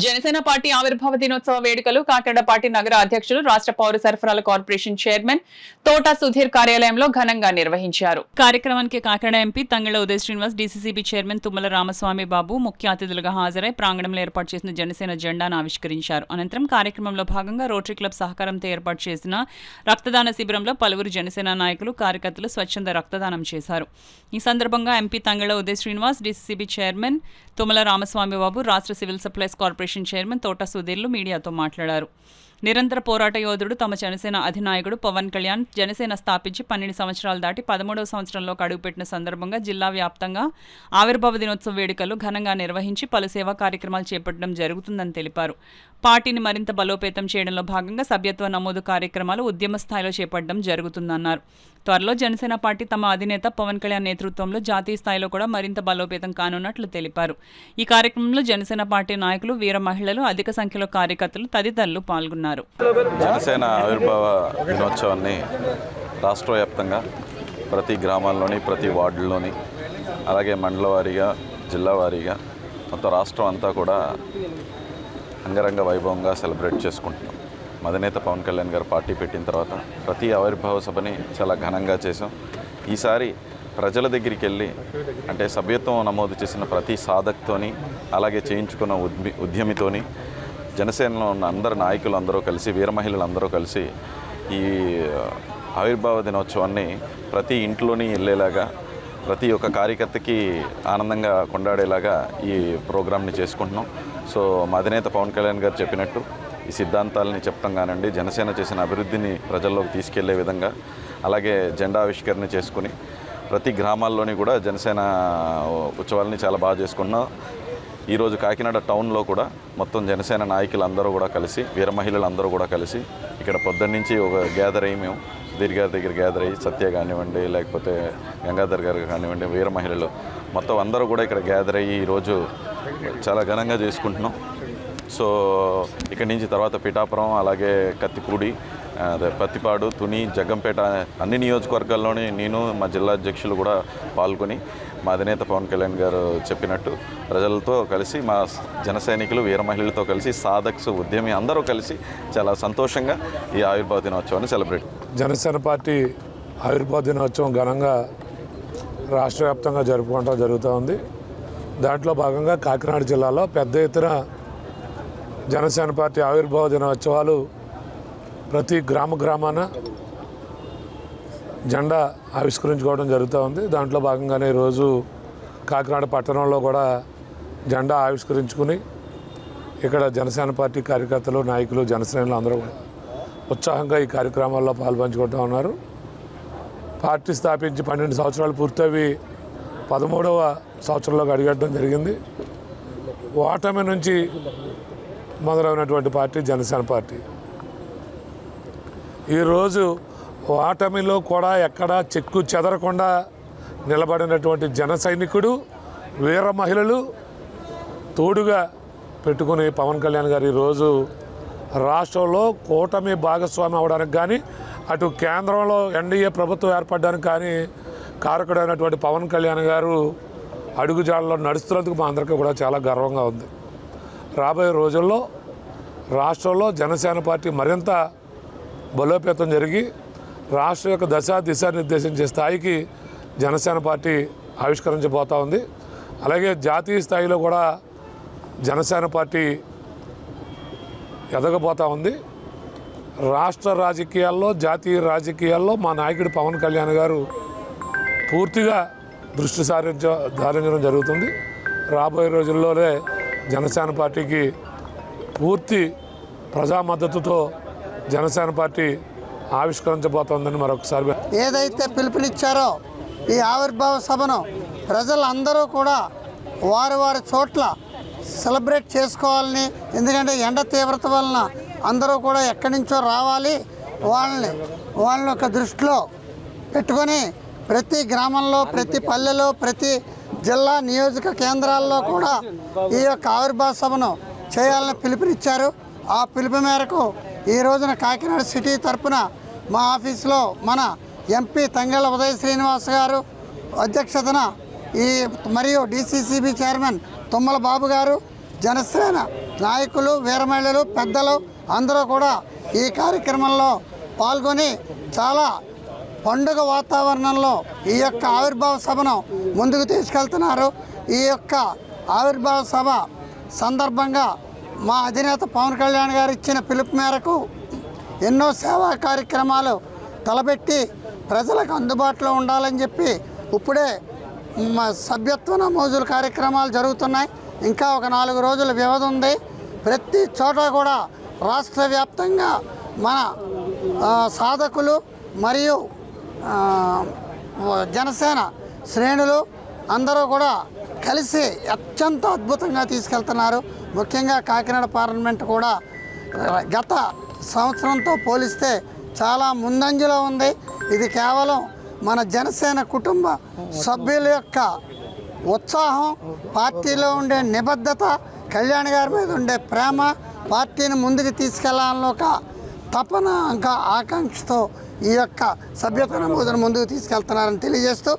Janasena party ఆవిర్భావ దినోత్సవ వేడుకలు కాకినాడ పార్టీ నగర అధ్యక్షులు రాష్ట్ర పౌర సరఫరాల కార్పొరేషన్ చైర్మన్ తోటా సుధీర్ కార్యాలయంలో ఘనంగా నిర్వహించారు. కార్యక్రమానికి కాకినాడ ఎంపీ తంగళ్ల ఉదయ శ్రీనివాస్, డీసీసీబీ చైర్మన్ తుమ్మల రామస్వామి బాబు ముఖ్య అతిథులుగా హాజరై ప్రాంగణంలో ఏర్పాటు చేసిన జనసేన జెండాను ఆవిష్కరించారు. అనంతరం కార్యక్రమంలో భాగంగా రోటరీ క్లబ్ సహకారంతో ఏర్పాటు చేసిన రక్తదాన శిబిరంలో పలువురు జనసేన నాయకులు, కార్యకర్తలు స్వచ్ఛంద రక్తదానం చేశారు. ఈ సందర్భంగా ఎంపీ తంగళ్ల ఉదయ శ్రీనివాస్, డీసీసీబీ చైర్మన్ తుమ్మల రామస్వామి బాబు, రాష్ట్ర civil supplies corporation chairman Thota సుధీర్లు మీడియాతో మాట్లాడారు. నిరంతర పోరాట యోధుడు, తమ జనసేన అధినాయకుడు పవన్ కళ్యాణ్ జనసేన స్థాపించి 12 సంవత్సరాలు దాటి 13వ సంవత్సరంలో అడుగుపెట్టిన సందర్భంగా జిల్లా వ్యాప్తంగా ఆవిర్భావ దినోత్సవ వేడుకలు ఘనంగా నిర్వహించి పలు సేవా కార్యక్రమాలు చేపట్టడం జరుగుతుందని తెలిపారు. పార్టీని మరింత బలోపేతం చేయడంలో భాగంగా సభ్యత్వ నమోదు కార్యక్రమాలు ఉద్యమ స్థాయిలో చేపట్టడం జరుగుతుందన్నారు. త్వరలో జనసేన పార్టీ తమ అధినేత పవన్ కళ్యాణ్ నేతృత్వంలో జాతీయ స్థాయిలో కూడా మరింత బలోపేతం కానున్నట్లు తెలిపారు. ఈ కార్యక్రమంలో జనసేన పార్టీ నాయకులు, వీర మహిళలు, అధిక సంఖ్యలో కార్యకర్తలు తదితరులు పాల్గొన్నారు. జనసేన ఆవిర్భావ దినోత్సవాన్ని రాష్ట్ర వ్యాప్తంగా ప్రతి గ్రామాల్లోని, ప్రతి వార్డుల్లోని, అలాగే మండల వారీగా, జిల్లా వారీగా మొత్తం రాష్ట్రం అంతా కూడా అంగరంగ వైభవంగా సెలబ్రేట్ చేసుకుంటున్నాం. అధినేత పవన్ కళ్యాణ్ గారు పార్టీ పెట్టిన తర్వాత ప్రతి ఆవిర్భావ సభని చాలా ఘనంగా చేసాం. ఈసారి ప్రజల దగ్గరికి వెళ్ళి, అంటే సభ్యత్వం నమోదు చేసిన ప్రతి సాధక్తోని, అలాగే చేయించుకున్న ఉద్యమితోని, జనసేనలో ఉన్న అందరు నాయకులు అందరూ కలిసి, వీర మహిళలు అందరూ కలిసి ఈ ఆవిర్భావ దినోత్సవాన్ని ప్రతి ఇంట్లోని వెళ్ళేలాగా, ప్రతి ఒక్క కార్యకర్తకి ఆనందంగా కొண்டாడేలాగా ఈ ప్రోగ్రామ్ని చేసుకుంటున్నాం. సో మా అధినేత పవన్ కళ్యాణ్ గారు చెప్పినట్టు ఈ సిద్ధాంతాలని చెప్తాం కానండి, జనసేన చేసిన అభివృద్ధిని ప్రజల్లోకి తీసుకెళ్లే విధంగా, అలాగే జెండా ఆవిష్కరణ చేసుకుని ప్రతి గ్రామాల్లోని కూడా జనసేన ఉత్సవాలని చాలా బాగా చేసుకున్నాం. ఈరోజు కాకినాడ టౌన్లో కూడా మొత్తం జనసేన నాయకులు అందరూ కూడా కలిసి, వీర మహిళలు అందరూ కూడా కలిసి ఇక్కడ పొద్దున్నుంచి ఒక గ్యాదర్ అయ్యి, మేము సుధీర్ గారి దగ్గర గ్యాదర్ అయ్యి, సత్య కానివ్వండి, లేకపోతే గంగాధర్ గారు కానివ్వండి, వీర మహిళలు మొత్తం అందరూ కూడా ఇక్కడ గ్యాదర్ అయ్యి ఈరోజు చాలా ఘనంగా చేసుకుంటున్నాం. సో ఇక్కడి నుంచి తర్వాత పిఠాపురం, అలాగే కత్తిపూడి, పత్తిపాడు, తుని, జగ్గంపేట అన్ని నియోజకవర్గాల్లోని నేను, మా జిల్లా అధ్యక్షులు కూడా పాల్గొని మా అధినేత పవన్ కళ్యాణ్ గారు చెప్పినట్టు ప్రజలతో కలిసి, మా జన సైనికులు, వీర మహిళలతో కలిసి, సాధక్స్, ఉద్యమి అందరూ కలిసి చాలా సంతోషంగా ఈ ఆవిర్భావ దినోత్సవాన్ని సెలబ్రేట్. జనసేన పార్టీ ఆవిర్భావ దినోత్సవం ఘనంగా రాష్ట్ర వ్యాప్తంగా జరుపుకోవడం జరుగుతూ ఉంది. దాంట్లో భాగంగా కాకినాడ జిల్లాలో పెద్ద ఎత్తున జనసేన పార్టీ ఆవిర్భావ దినోత్సవాలు ప్రతి గ్రామాన జెండా ఆవిష్కరించుకోవడం జరుగుతూ ఉంది. దాంట్లో భాగంగానే ఈరోజు కాకినాడ పట్టణంలో కూడా జెండా ఆవిష్కరించుకుని ఇక్కడ జనసేన పార్టీ కార్యకర్తలు, నాయకులు, జనసేనలు అందరూ కూడా ఉత్సాహంగా ఈ కార్యక్రమాల్లో పాల్పంచుకుంటూ ఉన్నారు. పార్టీ స్థాపించి 12 సంవత్సరాలు పూర్తవి 13వ సంవత్సరంలోకి అడుగెట్టడం జరిగింది. ఓటమి నుంచి మొదలైనటువంటి పార్టీ జనసేన పార్టీ. ఈరోజు ఓటమిలో కూడా ఎక్కడా చెక్కు చెదరకుండా నిలబడినటువంటి జన సైనికుడు, వీర మహిళలు తోడుగా పెట్టుకుని పవన్ కళ్యాణ్ గారు ఈరోజు రాష్ట్రంలో కూటమి భాగస్వామి అవడానికి కానీ, అటు కేంద్రంలో ఎన్డీఏ ప్రభుత్వం ఏర్పడడానికి కానీ కారకుడైనటువంటి పవన్ కళ్యాణ్ గారు అడుగుజాడలో నడుస్తున్నందుకు మా అందరికీ కూడా చాలా గర్వంగా ఉంది. రాబోయే రోజుల్లో రాష్ట్రంలో జనసేన పార్టీ మరింత బలోపేతం జరిగి రాష్ట్ర యొక్క దిశ నిర్దేశించే స్థాయికి జనసేన పార్టీ ఆవిష్కరించబోతూ ఉంది. అలాగే జాతీయ స్థాయిలో కూడా జనసేన పార్టీ ఎదగబోతూ ఉంది. రాష్ట్ర రాజకీయాల్లో, జాతీయ రాజకీయాల్లో మా నాయకుడు పవన్ కళ్యాణ్ గారు పూర్తిగా దృష్టి సారించడం జరుగుతుంది. రాబోయే రోజుల్లోనే జనసేన పార్టీకి పూర్తి ప్రజా మద్దతుతో జనసేన పార్టీ ఆవిష్కరించబోతోందని మరొకసారి ఏదైతే పిలుపునిచ్చారో ఈ ఆవిర్భావ సభను ప్రజలందరూ కూడా వారి చోట్ల సెలబ్రేట్ చేసుకోవాలని, ఎందుకంటే ఎండ తీవ్రత వలన అందరూ కూడా ఎక్కడి నుంచో రావాలి, వాళ్ళని ఒక దృష్టిలో పెట్టుకొని ప్రతి గ్రామంలో, ప్రతి పల్లెలో, ప్రతి జిల్లా నియోజక కేంద్రాల్లో కూడా ఈ యొక్క ఆవిర్భావ సభను చేయాలని పిలుపునిచ్చారు. ఆ పిలుపు మేరకు ఈ రోజున కాకినాడ సిటీ తరఫున మా ఆఫీసులో మన ఎంపీ తంగళ్ల ఉదయ శ్రీనివాస్ గారు అధ్యక్షతన మరియు డీసీసీబీ చైర్మన్ తుమ్మల బాబు గారు, జనసేన నాయకులు, వీర మహిళలు, పెద్దలు అందరూ కూడా ఈ కార్యక్రమంలో పాల్గొని చాలా పండుగ వాతావరణంలో ఈ యొక్క ఆవిర్భావ సభను ముందుకు తీసుకెళ్తున్నారు. ఈ యొక్క ఆవిర్భావ సభ సందర్భంగా మా అధినేత పవన్ కళ్యాణ్ గారు ఇచ్చిన పిలుపు మేరకు ఎన్నో సేవా కార్యక్రమాలు తలపెట్టి ప్రజలకు అందుబాటులో ఉండాలని చెప్పి ఇప్పుడే సభ్యత్వ నమోదుల కార్యక్రమాలు జరుగుతున్నాయి. ఇంకా ఒక 4 రోజుల వ్యవధి ఉంది. ప్రతి చోట కూడా రాష్ట్ర వ్యాప్తంగా మన సాధకులు మరియు జనసేన శ్రేణులు అందరూ కూడా కలిసి అత్యంత అద్భుతంగా తీసుకెళ్తున్నారు. ముఖ్యంగా కాకినాడ పార్లమెంట్ కూడా గత సంవత్సరంతో పోలిస్తే చాలా ముందంజలో ఉంది. ఇది కేవలం మన జనసేన కుటుంబ సభ్యుల యొక్క ఉత్సాహం, పార్టీలో ఉండే నిబద్ధత, కళ్యాణ్ గారి మీద ఉండే ప్రేమ, పార్టీని ముందుకు తీసుకెళ్లాలని ఒక తపన, ఇంకా ఆకాంక్షతో ఈ యొక్క సభ్యత్వ నమోదును ముందుకు తీసుకెళ్తున్నారని తెలియజేస్తూ